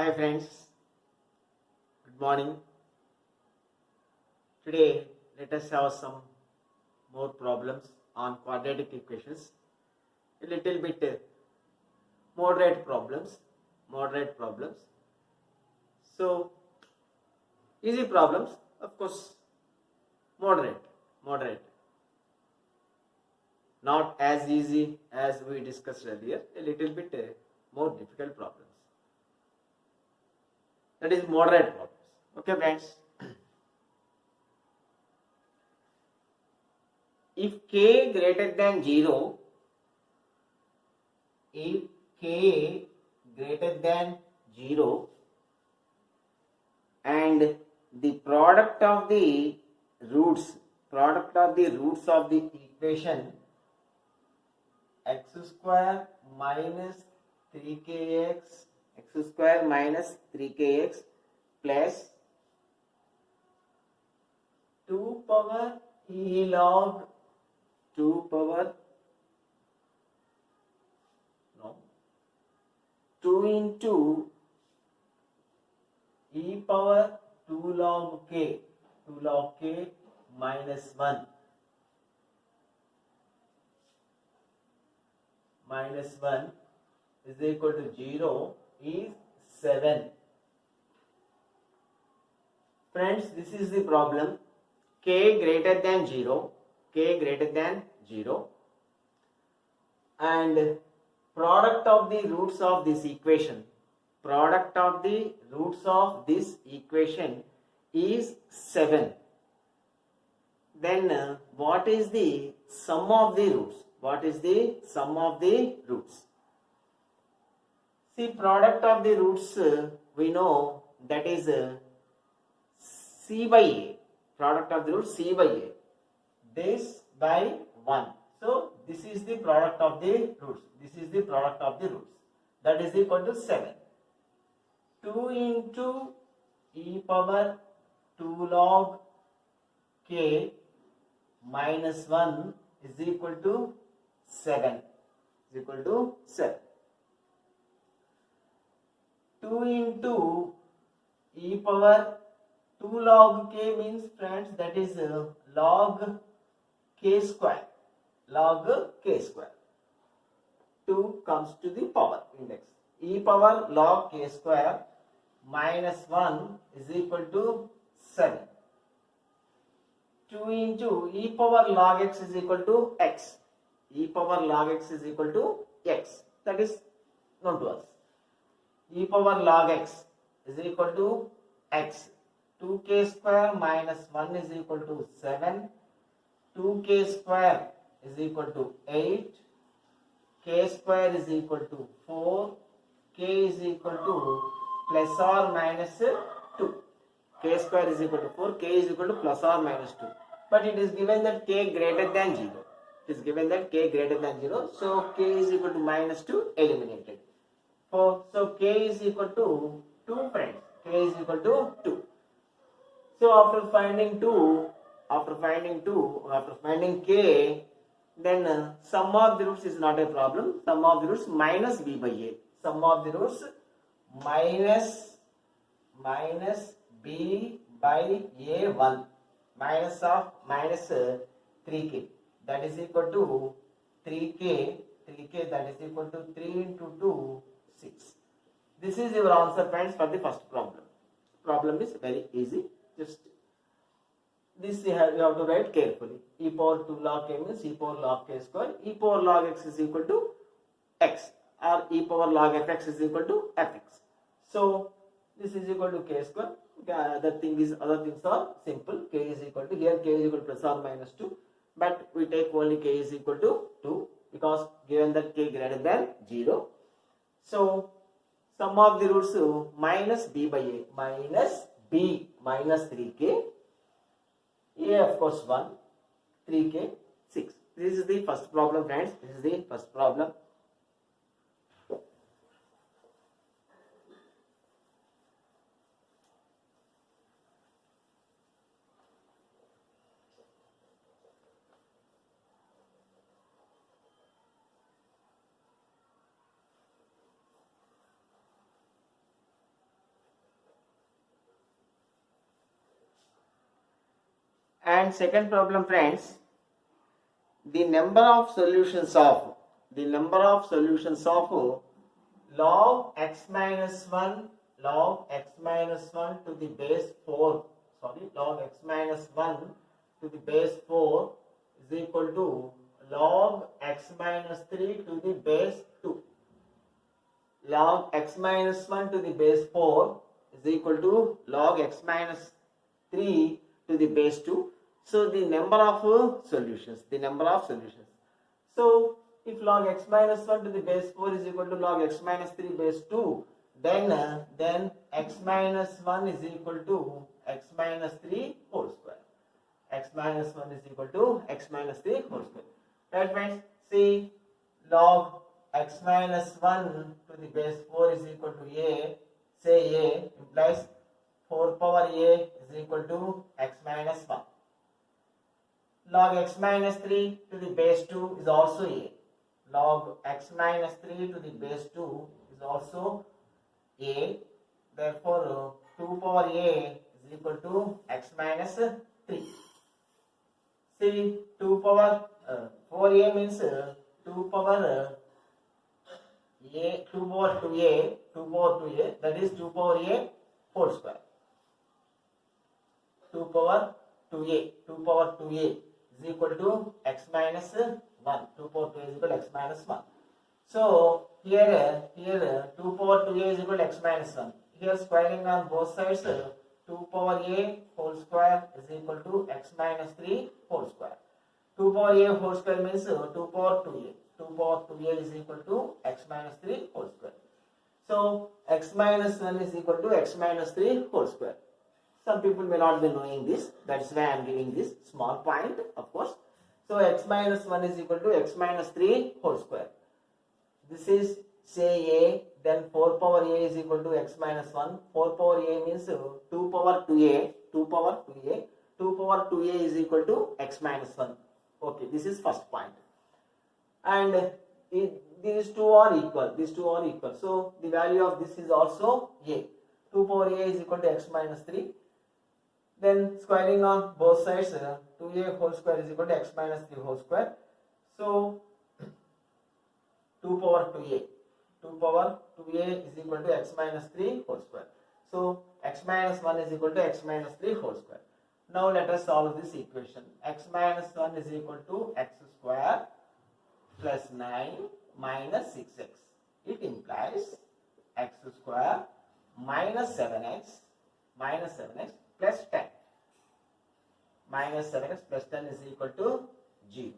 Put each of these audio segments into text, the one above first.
Hi friends, good morning. Today let us have some more problems on quadratic equations. A little bit moderate problems. So easy problems, of course, moderate. Not as easy as we discussed earlier, a little bit more difficult problems. That is moderate problems. Okay friends. If k greater than 0, if k greater than 0 and the product of the roots of the equation x square minus 3kx plus 2 power e log 2 power 2 into e power 2 log k minus 1 is equal to 0 is 7. Friends, this is the problem. K greater than 0 and product of the roots of this equation is 7. Then what is the sum of the roots? See, product of the roots we know that is c by a. Product of the roots c by a. This by 1. So this is the product of the roots. That is equal to 7. 2 into e power 2 log k minus 1 is equal to 7. 2 into e power 2 log k means, friends, that is log k square. 2 comes to the power index. E power log k square minus 1 is equal to 7. 2 into e power log x is equal to x. That is known to us. E power log x is equal to x. 2k square minus 1 is equal to 7. 2k square is equal to 8. K square is equal to 4. K is equal to plus or minus 2. K square is equal to 4. K is equal to plus or minus 2. But it is given that k greater than 0. So k is equal to minus 2 eliminated. So k is equal to 2, friends. So after finding k, then sum of the roots is not a problem. Sum of the roots minus b by a. Minus b by a1 minus 3k, that is equal to 3k that is equal to 3 into 2, 6. This is your answer, friends, for the first problem. Problem is very easy. Just this you have to write carefully. E power 2 log k means e power log k square. E power log x is equal to x, or e power log fx is equal to fx. So this is equal to k square. Other things are simple. K is equal to, here k is equal to plus or minus 2, but we take only k is equal to 2 because given that k greater than 0. So sum of the roots minus b by a, minus b minus 3k, a of course 1, 3k 6. This is the first problem, friends. And second problem, friends, the number of solutions of log x minus 1 to the base 4, log x minus 1 to the base 4 is equal to log x minus 3 to the base 2. Log x minus 1 to the base 4 is equal to log x minus 3 to the base 2. So the number of solutions. So if log x minus 1 to the base 4 is equal to log x minus 3 base 2, then x minus 1 is equal to x minus 3 whole square. X minus 1 is equal to x minus 3 whole square. Right, friends? See, log x minus 1 to the base 4 is equal to a. Say a implies 4 power a is equal to x minus 1. Log x minus 3 to the base 2 is also a. Log x minus 3 to the base 2 is also a. Therefore, 2 power a is equal to x minus 3. See, 2 power 4a means 2 power a, 2 power 2a, that is 2 power a whole square. 2 power 2a is equal to x minus 1. 2 power 2a is equal to x minus 1. So here 2 power 2a is equal to x minus 1. Here squaring on both sides, 2 power a whole square is equal to x minus 3 whole square. 2 power a whole square means 2 power 2a. 2 power 2a is equal to x minus 3 whole square. So x minus 1 is equal to x minus 3 whole square. Some people may not be knowing this. That's why I am giving this small point, of course. So x minus 1 is equal to x minus 3 whole square. This is, say, a. Then 4 power a is equal to x minus 1. 4 power a means 2 power 2a. 2 power 2a. 2 power 2a is equal to x minus 1. Okay, this is first point. And these two are equal. So the value of this is also a. 2 power a is equal to x minus 3. Then squaring on both sides, 2a whole square is equal to x minus 3 whole square. So 2 power 2a. 2 power 2a is equal to x minus 3 whole square. So x minus 1 is equal to x minus 3 whole square. Now let us solve this equation. X minus 1 is equal to x square plus 9 minus 6x. It implies x square minus 7x plus 10. Minus 7x plus 10 is equal to 0.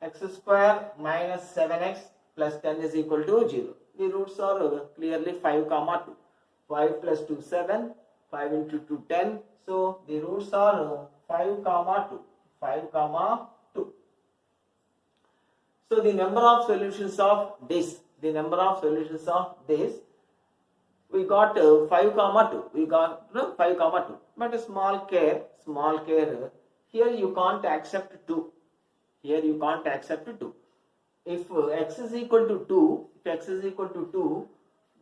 X square minus 7x plus 10 is equal to 0. The roots are clearly 5 comma 2. 5 plus 2 7. 5 into 2 10. So the roots are 5 comma 2. 5 comma 2. So the number of solutions of this, we got 5 comma 2. We got 5 comma 2. But a small care. Here you can't accept 2. If x is equal to 2,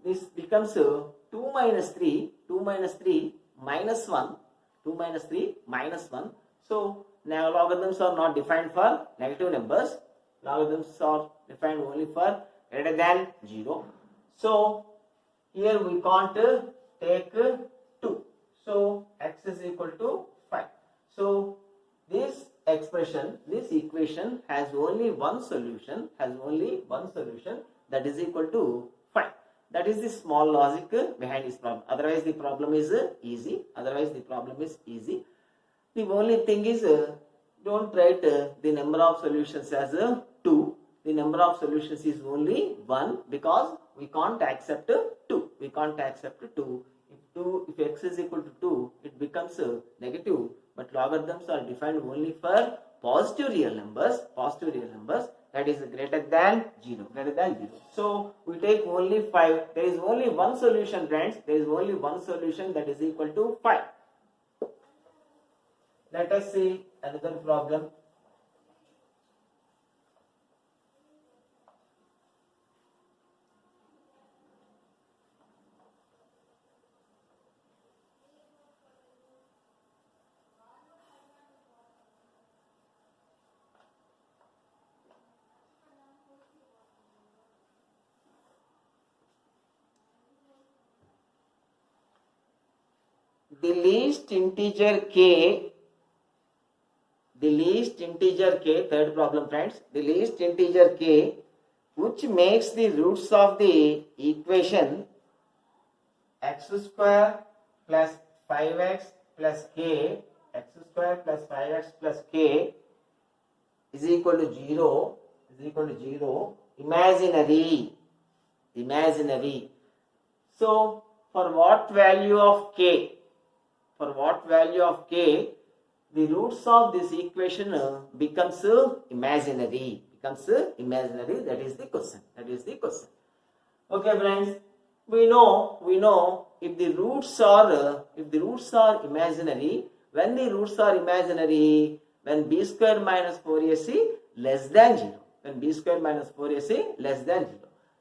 this becomes 2 minus 3 minus 1. So now logarithms are not defined for negative numbers. Logarithms are defined only for greater than 0. So here we can't take 2. So x is equal to 5. So this equation has only one solution, that is equal to 5. That is the small logic behind this problem. Otherwise the problem is easy. The only thing is, don't write the number of solutions as 2. The number of solutions is only 1 because we can't accept 2. If x is equal to 2, it becomes negative. But logarithms are defined only for positive real numbers. That is greater than 0. So we take only 5. There is only one solution, friends. That is equal to 5. Let us see another problem. the least integer k, third problem friends, the least integer k which makes the roots of the equation x square plus 5x plus k, x square plus 5x plus k is equal to 0, imaginary. So for what value of k, the roots of this equation becomes imaginary. That is the question. Okay friends, we know if the roots are imaginary, when the roots are imaginary, when b square minus 4ac less than 0,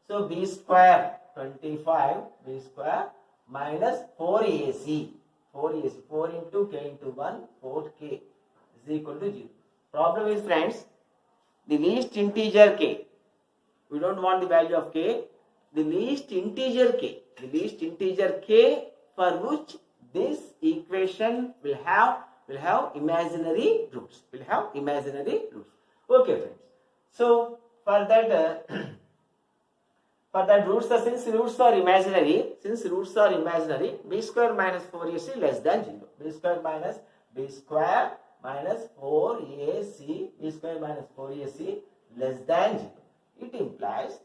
so b square 25, b square minus 4ac, 4 into k into 1, 4k is equal to 0. Problem is friends, the least integer k, we don't want the value of k, the least integer k for which this equation will have imaginary roots. Okay friends, so for that roots, since roots are imaginary, b square minus 4ac less than 0. b square minus 4ac less than 0. It implies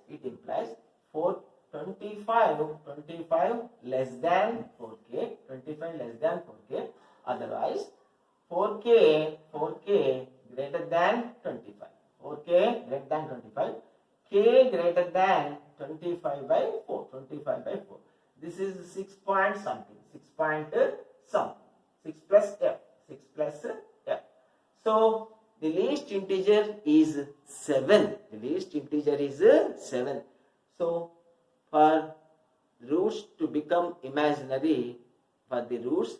25 less than 4k, otherwise 4k greater than 25, k greater than 25 by 4. This is 6 point something, 6 plus f. So the least integer is 7. So for roots to become imaginary, the least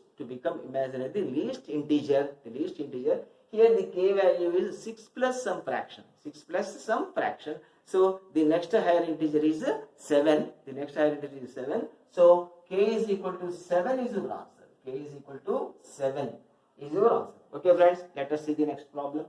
integer, here the k value is 6 plus some fraction. So the next higher integer is 7. So k is equal to 7 is your answer. Okay friends, let us see the next problem.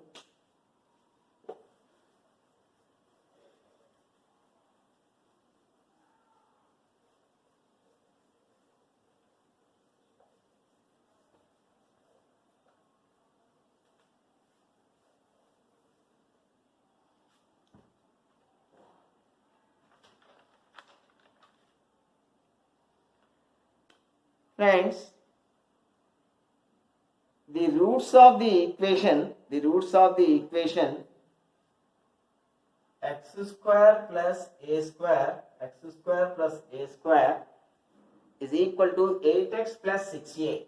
Friends, the roots of the equation x square plus a square is equal to 8x plus 6a.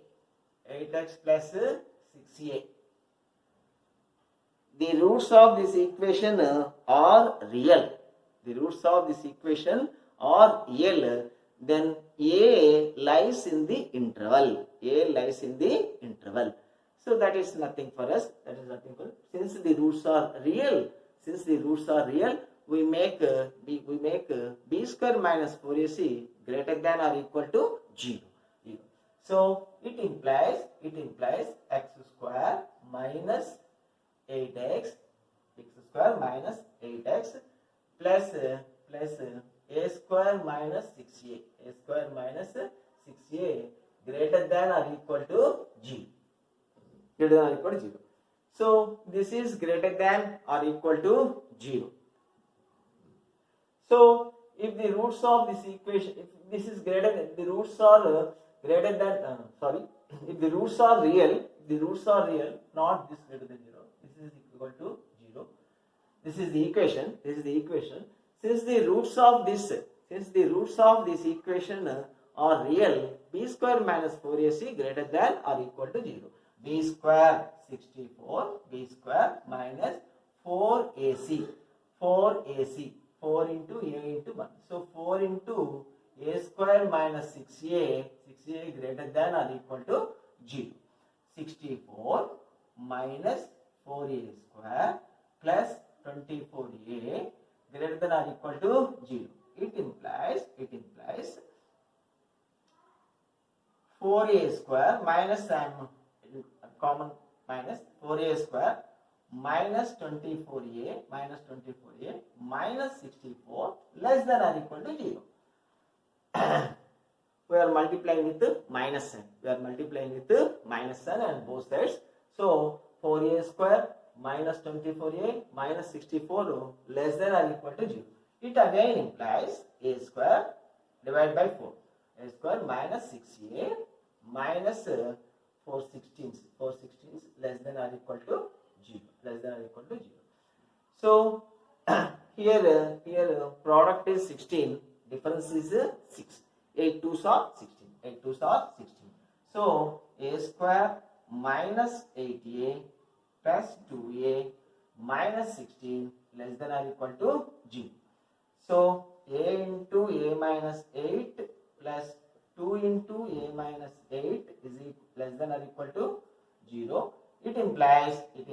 The roots of this equation are real. Then a lies in the interval. So that is nothing for us. Since the roots are real, we make b square minus 4ac greater than or equal to 0. So it implies x square minus 8x plus a square minus 6a greater than or equal to 0. So this is greater than or equal to 0. So if the roots of this equation, if this is greater than, the roots are greater than, if the roots are real, not this greater than 0, this is equal to 0. This is the equation. Since the roots of this equation are real, b square minus 4ac greater than or equal to 0. b square 64, b square minus 4ac, 4 into a into 1. So 4 into a square minus 6a greater than or equal to 0. 64 minus 4a square plus 24a greater than or equal to 0. It implies 4a square minus common minus 4a square minus 24a minus 64 less than or equal to 0. We are multiplying with the minus sign. We are multiplying with the minus sign on both sides. So 4a square minus 24a minus 64 less than or equal to 0. It again implies a square divided by 4. A square minus 6a minus 4 16ths less than or equal to 0. Less than or equal to 0. So here product is 16. Difference is 6. 8 2s are 16. 8 2s are 16. So a square minus 8a plus 2a minus 16 less than or equal to 0. So a into a minus 8 plus 2 into a minus 8 is less than or equal to 0. It implies the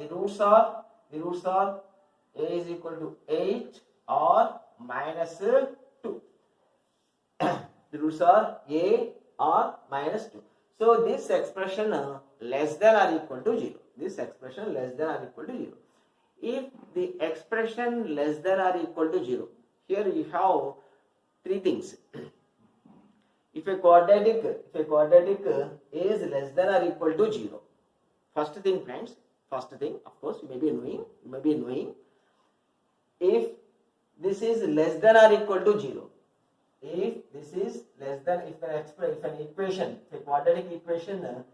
roots are a is equal to 8 or minus 2. The roots are a or minus 2. So this expression less than or equal to 0. This expression less than or equal to 0. If the expression less than or equal to 0, here we have three things. If a quadratic is less than or equal to 0, first thing friends, of course you may be knowing, if this is less than or equal to 0, if a quadratic equation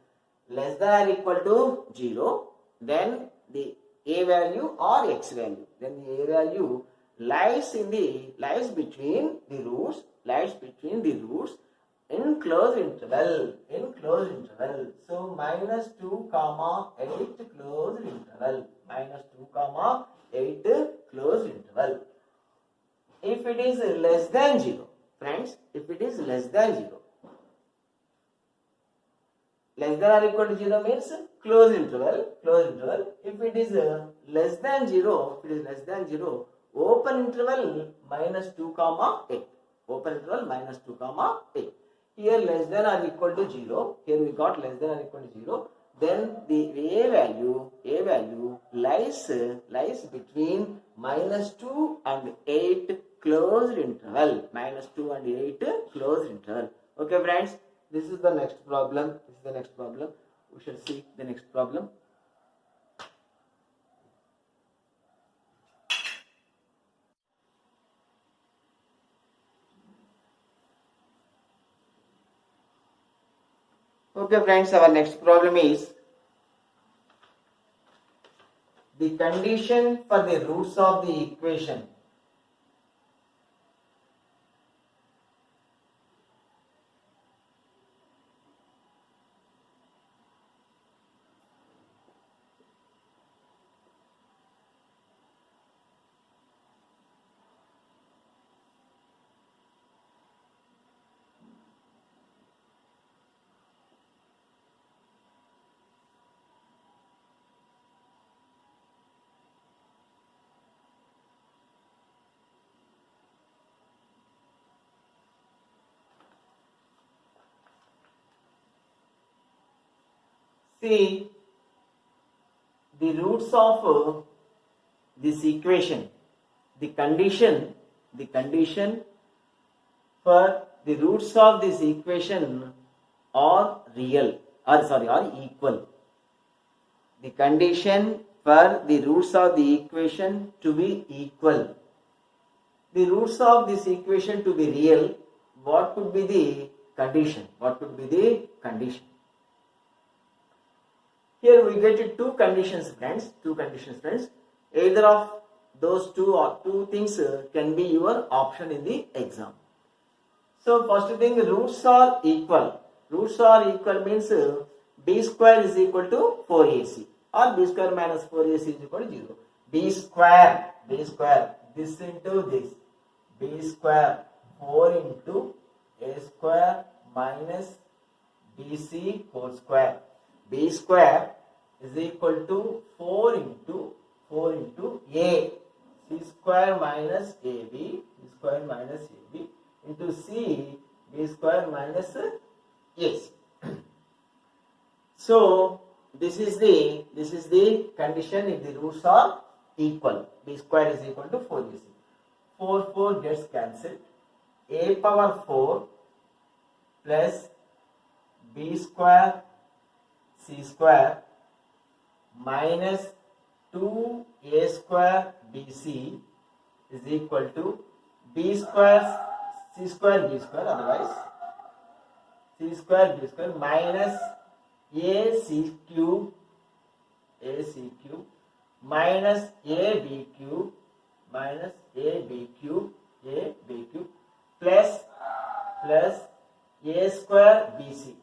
less than or equal to 0, then the a value or x value, then the a value lies between the roots in closed interval. So minus 2 comma 8 closed interval. If it is less than 0, friends, if it is less than 0, less than or equal to 0 means closed interval. If it is less than 0, open interval minus 2 comma 8. Here less than or equal to 0. Here we got less than or equal to 0. Then the a value lies between minus 2 and 8 closed interval. Okay, friends. This is the next problem. We shall see the next problem. Okay, friends, our next problem is the condition for the roots of the equation. See the roots of this equation. The condition for the roots of this equation are equal. The condition for the roots of the equation to be equal. The roots of this equation to be real, what could be the condition? Here we get two conditions, friends. Either of those two things can be your option in the exam. So first thing, roots are equal. Means b square is equal to 4ac or b square minus 4ac is equal to 0. b square, this into this. b square 4 into a square minus bc whole square. b square is equal to 4 into a, c square minus ab into c, b b square minus ac. So this is the condition if the roots are equal. B square is equal to 4ac. 4 gets cancelled. A power 4 plus b square c square minus 2a square bc is equal to b square c square b square, otherwise c square b square minus ac cube minus ab cube plus a square bc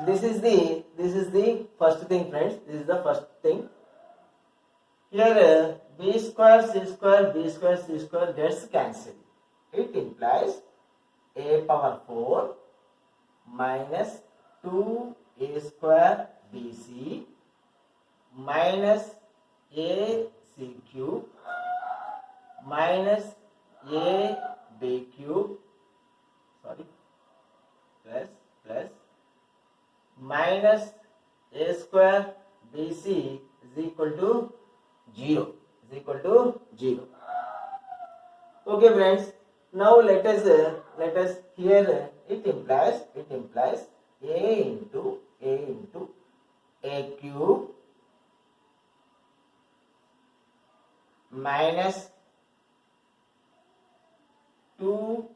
This is the first thing, friends. This is the first thing. Here b square c square b square c square gets cancelled. It implies a power 4 minus 2a square bc minus ac cube minus ab cube plus minus a square bc is equal to 0. Okay, friends. Now let us here it implies a into a cube minus 2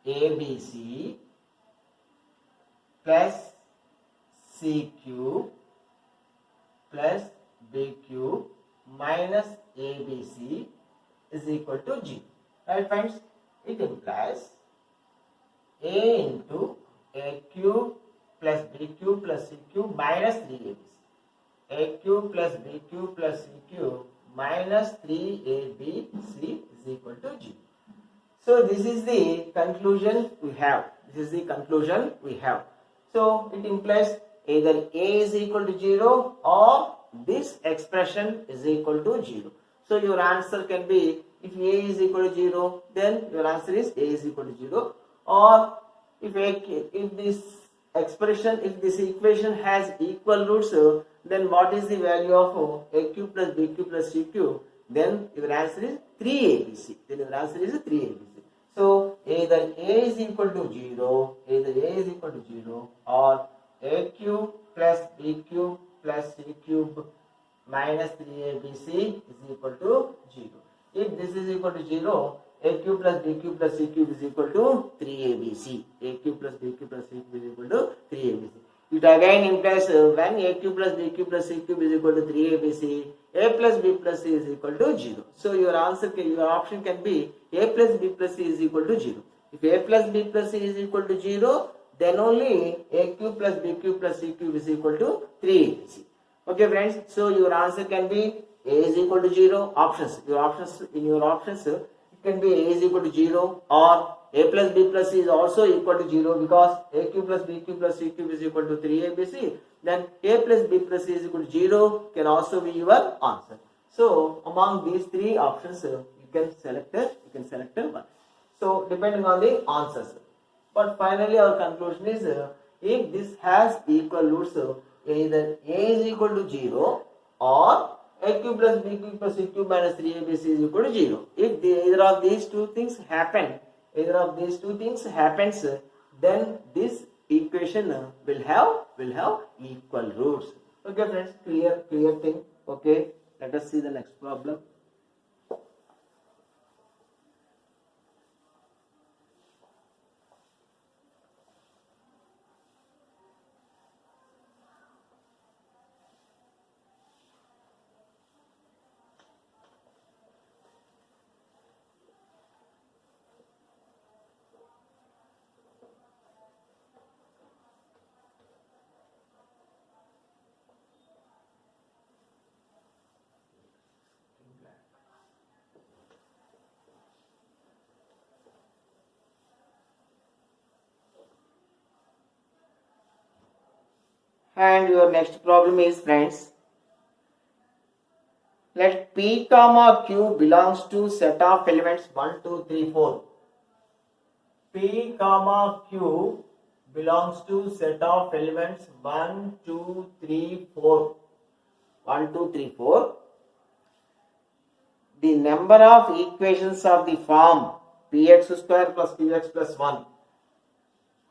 abc plus c cube plus b cube minus abc is equal to g. Right, friends? It implies a into a cube plus b cube plus c cube minus 3abc. A cube plus b cube plus c cube minus 3abc is equal to g. So this is the conclusion we have. So it implies either a is equal to 0 or this expression is equal to 0. So your answer can be, if a is equal to 0, then your answer is a is equal to 0. Or if this equation has equal roots, then what is the value of a cube plus b cube plus c cube? Then your answer is 3abc. So either a is equal to 0, or a cube plus b cube plus c cube minus 3abc is equal to 0. If this is equal to 0, a cube plus b cube plus c cube is equal to 3abc. A cube plus b cube plus c cube is equal to 3abc. It again implies when a cube plus b cube plus c cube is equal to 3abc, a plus b plus c is equal to 0. So your option can be a plus b plus c is equal to 0. If a plus b plus c is equal to 0, then only a cube plus b cube plus c cube is equal to 3abc. Okay, friends. So your answer can be a is equal to 0. In your options, it can be a is equal to 0 or a plus b plus c is also equal to 0, because a cube plus b cube plus c cube is equal to 3abc. Then a plus b plus c is equal to 0 can also be your answer. So among these three options, you can select one. So depending on the answers. But finally our conclusion is, if this has equal roots, either a is equal to 0 or a cube plus b cube plus c cube minus 3abc is equal to 0. If either of these two things happens, then this equation will have equal roots. Okay, friends, clear thing. Okay, let us see the next problem. And your next problem is, friends, Let P comma Q belongs to set of elements 1, 2, 3, 4. P comma Q belongs to set of elements 1, 2, 3, 4. 1, 2, 3, 4. The number of equations of the form Px square plus Qx plus 1.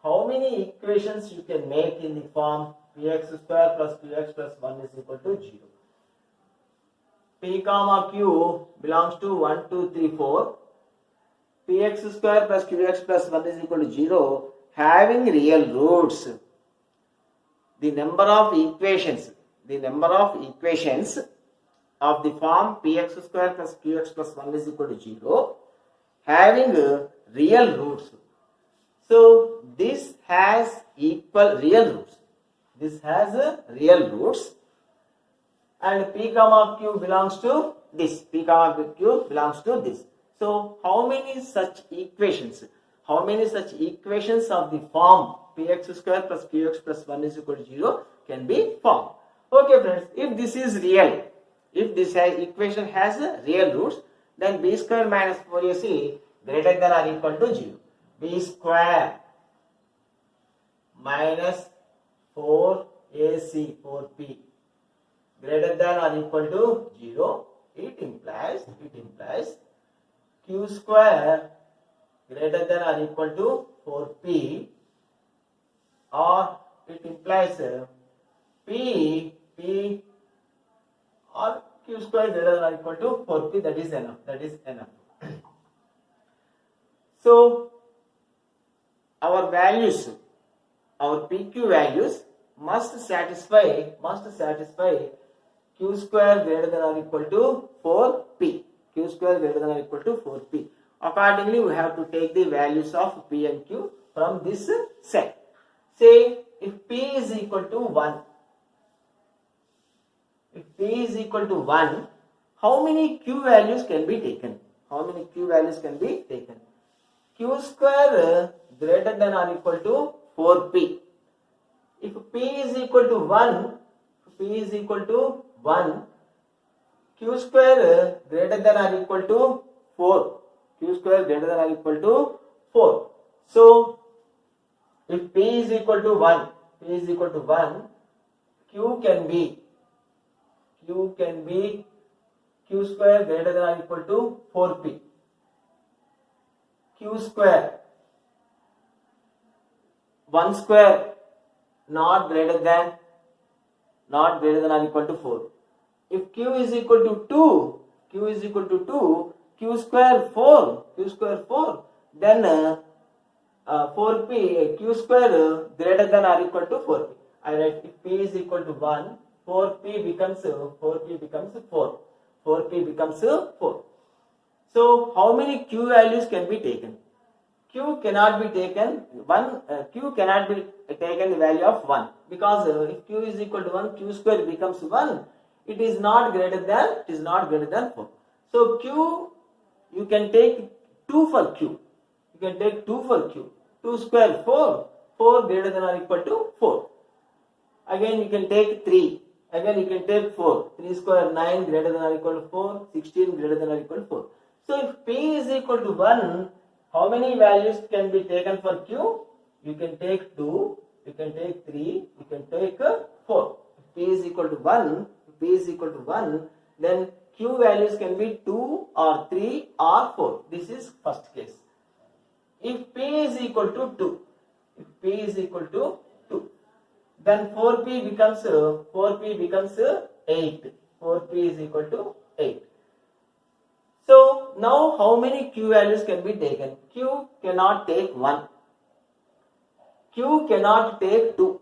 How many equations you can make in the form Px square plus Qx plus 1 is equal to 0. P comma Q belongs to 1, 2, 3, 4. Px square plus Qx plus 1 is equal to 0 having real roots. The number of equations of the form Px square plus Qx plus 1 is equal to 0 having real roots. So this has equal real roots. This has real roots. And P comma Q belongs to this. P comma Q belongs to this. So how many such equations of the form Px square plus Qx plus 1 is equal to 0 can be formed? Okay friends, if this is real, if this equation has real roots, then B square minus 4AC greater than or equal to 0. B square minus 4AC 4P greater than or equal to 0, it implies Q square greater than or equal to 4P, or it implies P or Q square greater than or equal to 4P. That is enough. So our values, our PQ values must satisfy Q square greater than or equal to 4P. Q square greater than or equal to 4P. Accordingly, we have to take the values of P and Q from this set. Say if P is equal to 1, how many Q values can be taken? Q square greater than or equal to 4P. If P is equal to 1, Q square greater than or equal to 4. So if P is equal to 1, Q can be Q square greater than or equal to 4P. Q square 1 square not greater than or equal to 4. If Q is equal to 2, Q square 4, then 4P, Q square greater than or equal to 4P. I write if P is equal to 1, 4P becomes 4. 4P becomes 4. So how many Q values can be taken? Q cannot be taken the value of 1, because if Q is equal to 1, Q square becomes 1. It is not greater than 4. So Q, you can take 2 for Q. 2 square 4. 4 greater than or equal to 4. Again you can take 3. Again you can take 4. 3 square 9 greater than or equal to 4. 16 greater than or equal to 4. So if P is equal to 1, how many values can be taken for Q? You can take 2, you can take 3, you can take 4. If P is equal to 1, then Q values can be 2 or 3 or 4. This is first case. If P is equal to 2, then 4P becomes 8. 4P is equal to 8. So now how many Q values can be taken? Q cannot take 1. Q cannot take 2.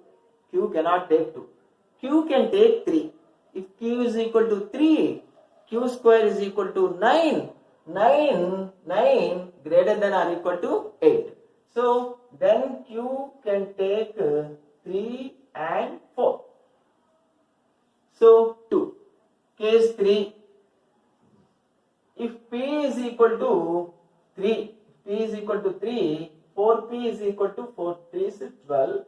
Q can take 3. If Q is equal to 3, Q square is equal to 9. 9 greater than or equal to 8. So then Q can take 3 and 4. So 2. Case 3. If P is equal to 3, 4P is equal to 4, 3 is 12,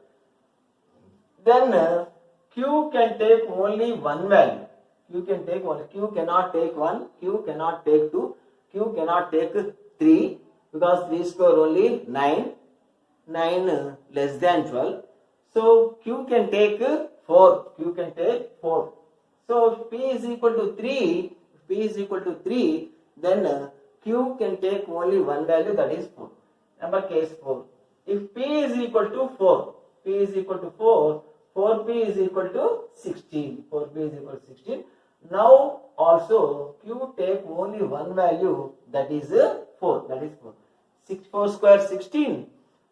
then Q can take only one value. Q can take 1. Q cannot take 1. Q cannot take 2. Q cannot take 3 because 3 square only 9. 9 less than 12. So Q can take 4. Q can take 4. So if P is equal to 3, then Q can take only one value, that is 4. Number case 4. If P is equal to 4, 4P is equal to 16. 4P is equal to 16. Now also Q take only one value, that is 4. 4 square 16.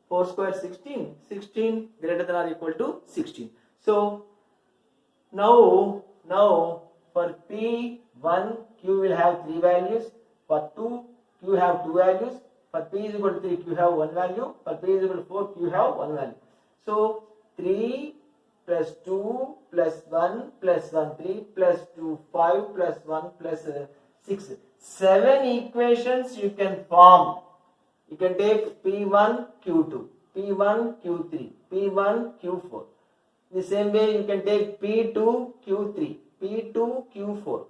4 square 16. 16 greater than or equal to 16. So now for P1 Q will have 3 values. For 2 Q have 2 values. For P is equal to 3 Q have 1 value. For P is equal to 4 Q have 1 value. So 3 plus 2 plus 1 plus 1 3 plus 2 5 plus 1 plus 6. 7 equations you can form. You can take P1 Q2, P1 Q3, P1 Q4. The same way you can take P2 Q3, P2 Q4.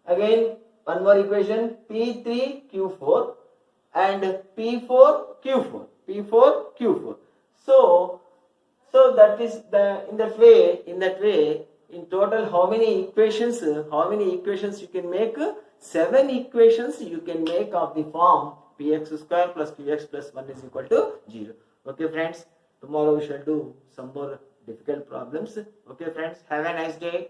Again one more equation, P3 Q4 and P4 Q4. So that is in that way in total how many equations you can make? 7 equations you can make of the form Px square plus Qx plus 1 is equal to 0. Okay friends, tomorrow we shall do some more difficult problems. Okay friends, have a nice day.